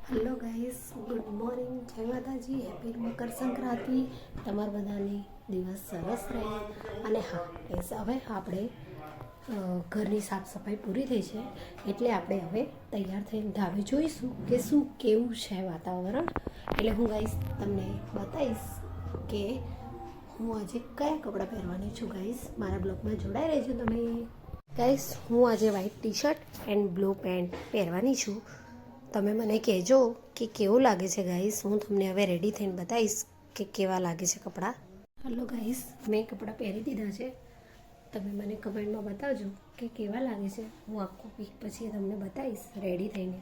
Hello guys, good morning, જય માતાજી, happy Makar Sankranti. તમારા બધાને દિવસ સરસ રહે. અને હા ગાઈસ, હવે આપણે ઘરની સાફ સફાઈ પૂરી થઈ છે, એટલે આપણે હવે તૈયાર થઈને ધાબે જોઈશું કે શું કેવું છે વાતાવરણ. એટલે હું ગાઈસ તમને બતાવીશ કે હું આજે કયા કપડાં પહેરવાની છું. ગાઈસ, મારા બ્લોગમાં જોડાઈ રહેજો તમે. ગાઈસ, હું આજે white T shirt and blue pant પહેરવાની છું. તમે મને કહેજો કે કેવું લાગે છે ગાઈસ. હું તમને હવે રેડી થઈને બતાવીશ કે કેવા લાગે છે કપડાં. હલો ગાઈસ, મેં કપડાં પહેરી દીધા છે. તમે મને કમેન્ટમાં બતાવજો કે કેવા લાગે છે. હું આખું પીક પછી તમને બતાવીશ રેડી થઈને.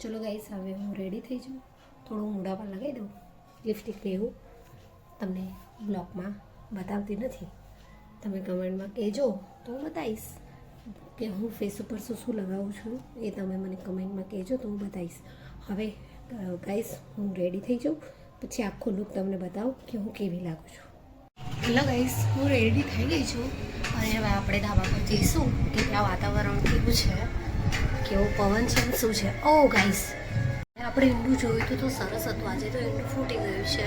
ચલો ગાઈસ, હવે હું રેડી થઈ જાઉં. થોડું મોઢા પર લગાવી દઉં લિપસ્ટિક ને એવું. તમને બ્લોગમાં બતાવતી નથી. તમે કમેન્ટમાં કહેજો તો હું બતાવીશ કે હું ફેસ ઉપર શું લગાવું છું. એ તમે મને કમેન્ટમાં કહેજો તો હું બતાવીશ. હવે ગાઈસ, હું રેડી થઈ જાઉં પછી આખો લુક તમને બતાવું કે હું કેવી લાગું છું. હેલો ગાઈસ, હું રેડી થઈ ગઈ છું અને હવે આપણે ધાબા પર જઈશું કે ત્યાં વાતાવરણ કેવું છે, કેવો પવન છે, શું છે. ઓ ગાઈસ, આપણે ઈંડું જોયું હતું તો સરસ હતું. આજે તો ઈંડું ફૂટી ગયું છે.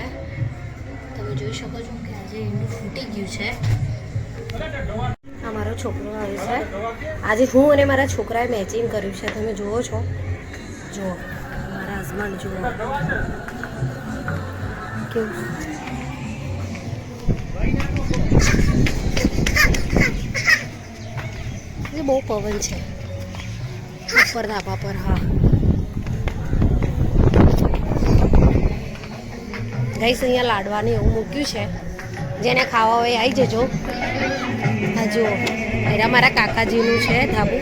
તમે જોઈ શકો છો કે આજે ઈંડું ફૂટી ગયું છે. મારો છોકરો આવે છે. આજે હું અને મારા છોકરાએ મેચિંગ કર્યું છે. તમે જુઓ છો, જુઓ મારા હસબન્ડ જુઓ કેવું. એ બહુ પવન છે ઉપર ધાબા પર. હા ગાઈસ, અહીંયા લાડવાની એવું મૂક્યું છે. જેને ખાવા હોય આવી જજો. હા જુઓ, એરા મારા કાકાજીનું છે ધાબુ.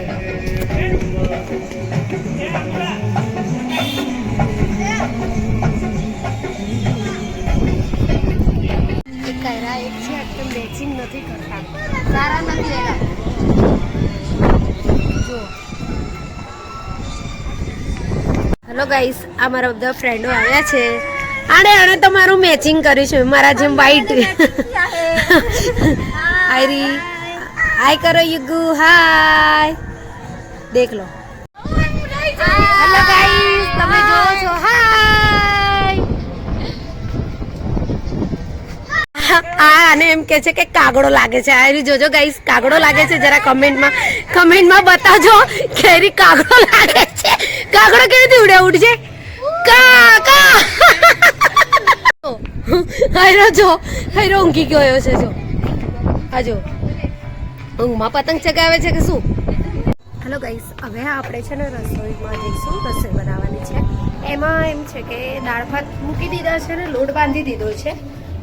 એક કયરા એક છે, એકદમ મેચિંગ નથી કરતા, સારા નથી એરા. જુઓ. હેલો ગાઈસ, આ મારા બધા ફ્રેન્ડો આવ્યા છે. આને તમારું મેચિંગ કર્યું છે મારા જેમ વ્હાઈટ. આયરી હાય કરો યુગુ, હાય. દેખ લો. હેલો ગાઈસ, તમે જોવો છો. હાય. આને એમ કે છે કે કાગડો લાગે છે. આયરી જોજો ગાઈસ, કાગડો લાગે છે. જરા કમેન્ટમાં બતાવજો કે કાગડો લાગે છે. કાગડો કેવી રીતે ઉડ્યા ઉડશે. હાયરો જો, હાયરો ઊંઘી ગયો છે. જો હાજો ઊંઘમાં પતંગ ચગાવે છે કે શું. હેલો ગાઈસ, હવે આપણે છે ને રસોઈમાં જઈશું. રસોઈ બનાવવાની છે. એમાં એમ છે કે દાળ ભાત મૂકી દીધા છે ને લોટ બાંધી દીધો છે,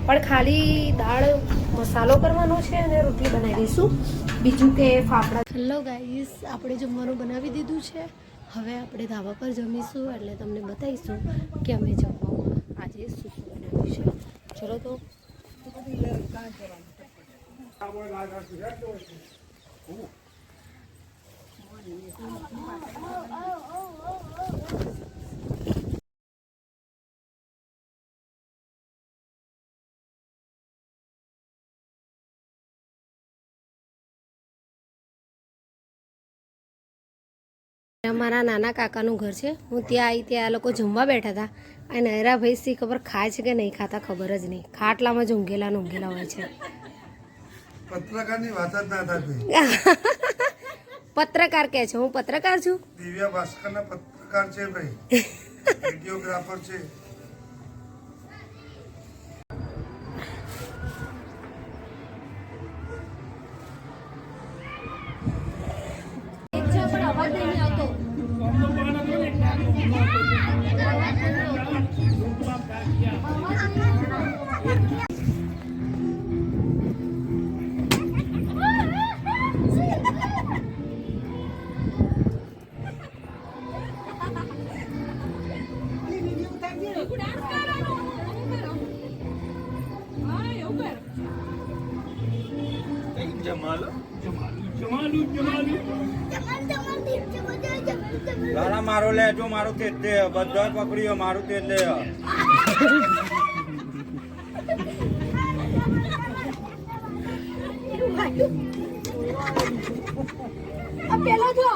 પણ ખાલી દાળ મસાલો કરવાનો છે અને રોટલી બનાવી દઈશું. બીજું કે ફાફડા. હેલો ગાઈસ, આપણે જમવાનું બનાવી દીધું છે. હવે આપણે ધાબા પર જમીશું એટલે તમને બતાવીશું કે અમે જમવામાં આજે શું બનાવ્યું છે. ચલો તો. અમારા નાના કાકાનું ઘર છે. હું ત્યાં આવી ત્યાં આ લોકો જમવા બેઠા હતા અને નહેરા ભાઈ સી ખબર ખાય છે કે નહીં ખાતા, ખબર જ નહીં. ખાટલામાં જ ઊંઘેલા હોય છે. પત્રકારની વાત જ ના થતી. પત્રકાર કે છે, હું પત્રકાર છું. દિવ્યા ભાસ્કરના પત્રકાર છે ભાઈ, વિડિયોગ્રાફર છે. અવાજ નહીં આવતો. લાલા મારો લેજો, મારું તે દે, બધા પકડ્યો મારું તે દે. પેલા જો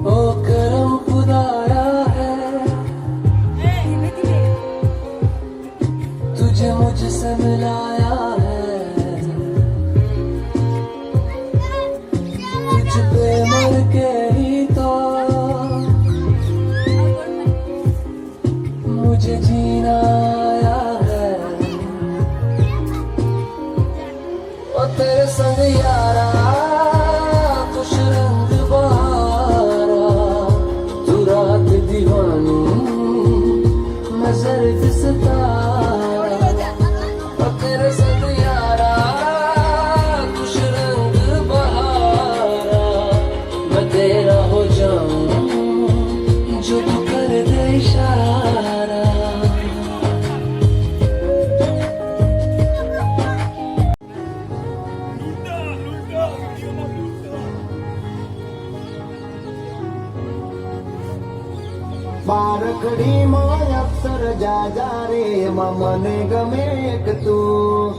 ओ करम खुदाया है तुझे मुझसे मिलाया है तुझ पे मर के ही तो मुझे जीना आया है ओ तेरे संग यारा खुश रंग बहारा तू रात दीवानी मैं जर्द सितारा ओ तेरे संग यारा खुश रंग बहारा मैं तेरा हो जाऊं जो तू कर दे इशारा બારકડીમાં અક્ષર જાજા રે એમાં મને ગમે એક તું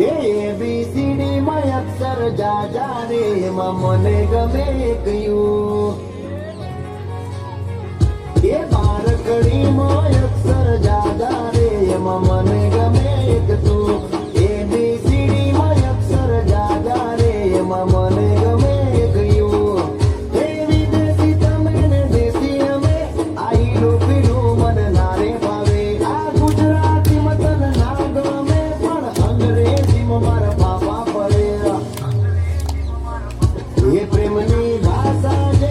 ABCD માં અક્ષર જાજા રે એમાં મને ગમે એક યુ એ બારકડીમાં અક્ષર જાજા રે એમાં મને ગમે એક તું ABCD માં અક્ષર જાજા રે એમાં મને ગમે એક યુ એ પ્રેમની ભાષા જે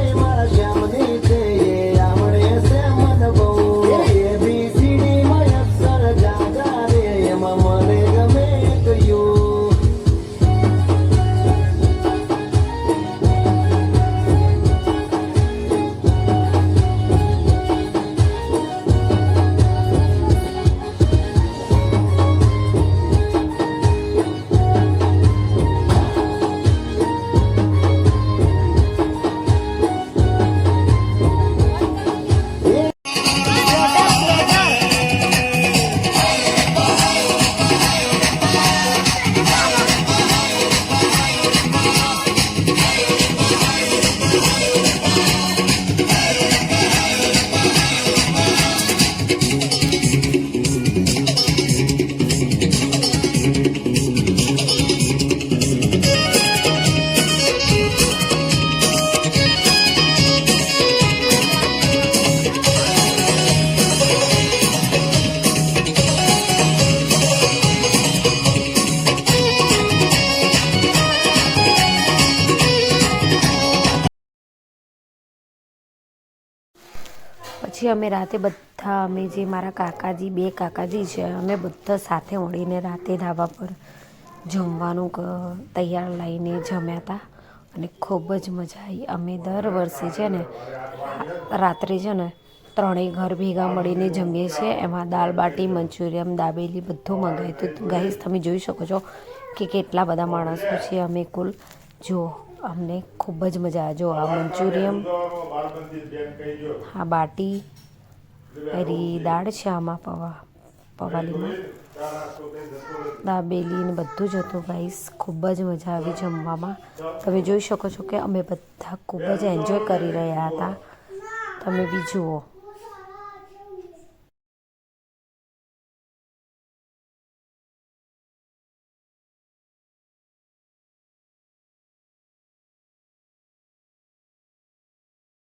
પછી અમે રાતે બધા અમે જે મારા કાકાજી 2 કાકાજી છે અમે બધા સાથે મળીને રાતે ધાબા પર જમવાનું તૈયાર લઈને જમ્યા હતા અને ખૂબ જ મજા આવી. અમે દર વર્ષે છે ને રાત્રે છે ને 3 ઘર ભેગા મળીને જમીએ છીએ. એમાં દાળ બાટી, મંચુરિયમ, દાબેલી બધું મંગાવ્યું હતું. ગાઈસ તમે જોઈ શકો છો કે કેટલા બધા માણસો છે અમે કુલ. જો અમને ખૂબ જ મજા આવે. જો આ મંચુરિયમ, આ બાટી, એરી દાળ છે, આમાં પવાલીમાં દાબેલી ને બધું જ હતું ગાઈસ. ખૂબ જ મજા આવી જમવામાં. તમે જોઈ શકો છો કે અમે બધા ખૂબ જ એન્જોય કરી રહ્યા હતા. તમે બી જુઓ.